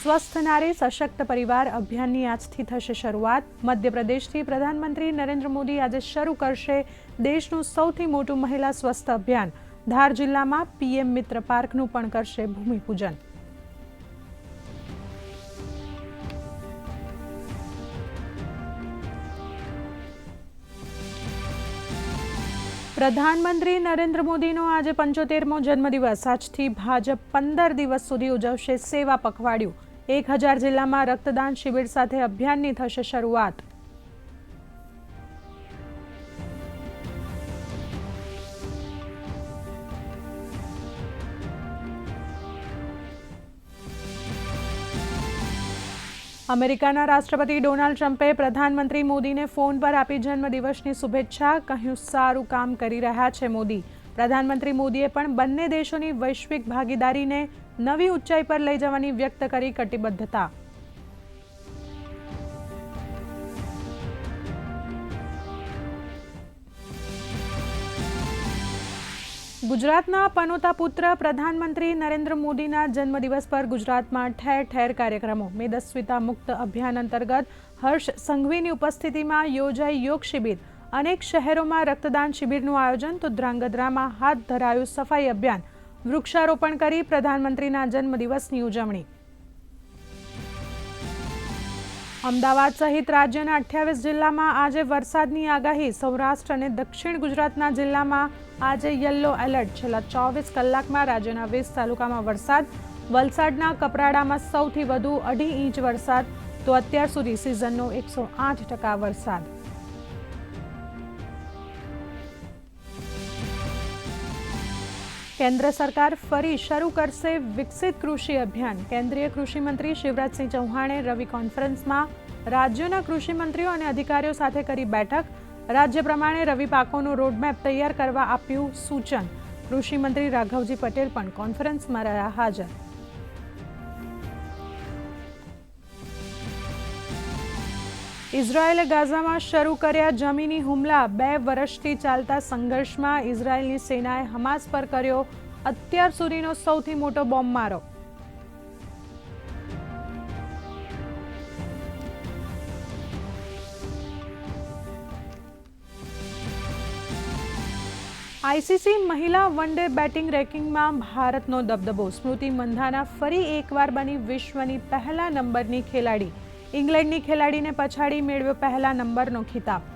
સ્વસ્થ નારી સશક્ત પરિવાર અભિયાનની આજથી થશે શરૂઆત। મધ્યપ્રદેશથી પ્રધાનમંત્રી નરેન્દ્ર મોદી આજે શરૂ કરશે દેશનું સૌથી મોટું મહિલા સ્વસ્થ અભિયાન। ધાર જિલ્લામાં પીએમ મિત્ર પાર્કનું પણ કરશે ભૂમિપૂજન। પ્રધાનમંત્રી નરેન્દ્ર મોદીનો આજે 75મો જન્મદિવસ। આજથી ભાજપ 15 દિવસ સુધી ઉજવશે સેવા પખવાડિયું। 1000 જિલ્લામાં રક્તદાન શિબિર સાથે અભિયાનની થશે શરૂઆત। અમેરિકાના રાષ્ટ્રપતિ ડોનાલ્ડ ટ્રમ્પે પ્રધાનમંત્રી મોદીને ફોન પર આપી જન્મદિવસની શુભેચ્છા। કહ્યું, સારું કામ કરી રહ્યા છે મોદી। પ્રધાનમંત્રી મોદીએ પણ બંને દેશોની વૈશ્વિક ભાગીદારીને નવી ઊંચાઈ પર લઈ જવાની વ્યક્ત કરી કટિબદ્ધતા। ગુજરાતના પનોતા પુત્ર પ્રધાનમંત્રી નરેન્દ્ર મોદીના જન્મદિવસ પર ગુજરાતમાં ઠેર ઠેર કાર્યક્રમો। મેદસ્વીતા મુક્ત અભિયાન અંતર્ગત હર્ષ સંઘવીની ઉપસ્થિતિમાં યોજાઈ યોગ શિબિર। અનેક શહેરોમાં રક્તદાન શિબિરનું આયોજન તો ધ્રાંગધ્રામાં હાથ ધરાયું સફાઈ અભિયાન। વૃક્ષારોપણ કરી પ્રધાનમંત્રીના જન્મદિવસની ઉજવણી। અમદાવાદ સહિત રાજ્યના 28 જિલ્લામાં આજે વરસાદની આગાહી। સૌરાષ્ટ્ર અને દક્ષિણ ગુજરાતના જિલ્લામાં આજે યલો એલર્ટ। છેલ્લા 24 કલાકમાં રાજ્યના 20 તાલુકામાં વરસાદ। વલસાડના કપરાડામાં સૌથી વધુ 2.5 ઇંચ વરસાદ તો અત્યાર સુધી સિઝનનો 108% વરસાદ। કેન્દ્ર સરકાર ફરી શરૂ કરશે વિકસિત કૃષિ અભિયાન। કેન્દ્રીય કૃષિ મંત્રી શિવરાજસિંહ ચૌહાણે રવિ કોન્ફરન્સમાં રાજ્યોના કૃષિ મંત્રીઓ અને અધિકારીઓ સાથે કરી બેઠક। રાજ્ય પ્રમાણે રવિ પાકોનો રોડમેપ તૈયાર કરવા આપ્યું સૂચન। કૃષિ મંત્રી રાઘવજી પટેલ પણ કોન્ફરન્સમાં રહ્યા હાજર। ઇઝરાયેલે ગાઝામાં શરૂ કર્યા જમીની હુમલા। 2 વર્ષથી ચાલતા સંઘર્ષમાં ઇઝરાયેલની સેનાએ હમાસ પર કર્યો અત્યાર સુધીનો સૌથી મોટો બોમ્બમારો। આઈસીસી મહિલા વન ડે બેટિંગ રેન્કિંગમાં ભારતનો દબદબો। સ્મૃતિ મંધાના ફરી એકવાર બની વિશ્વની પહેલા નંબરની ખેલાડી। ઇંગ્લેન્ડની ખેલાડીને પછાડી મેળવ્યો પહેલા નંબરનો ખિતાબ।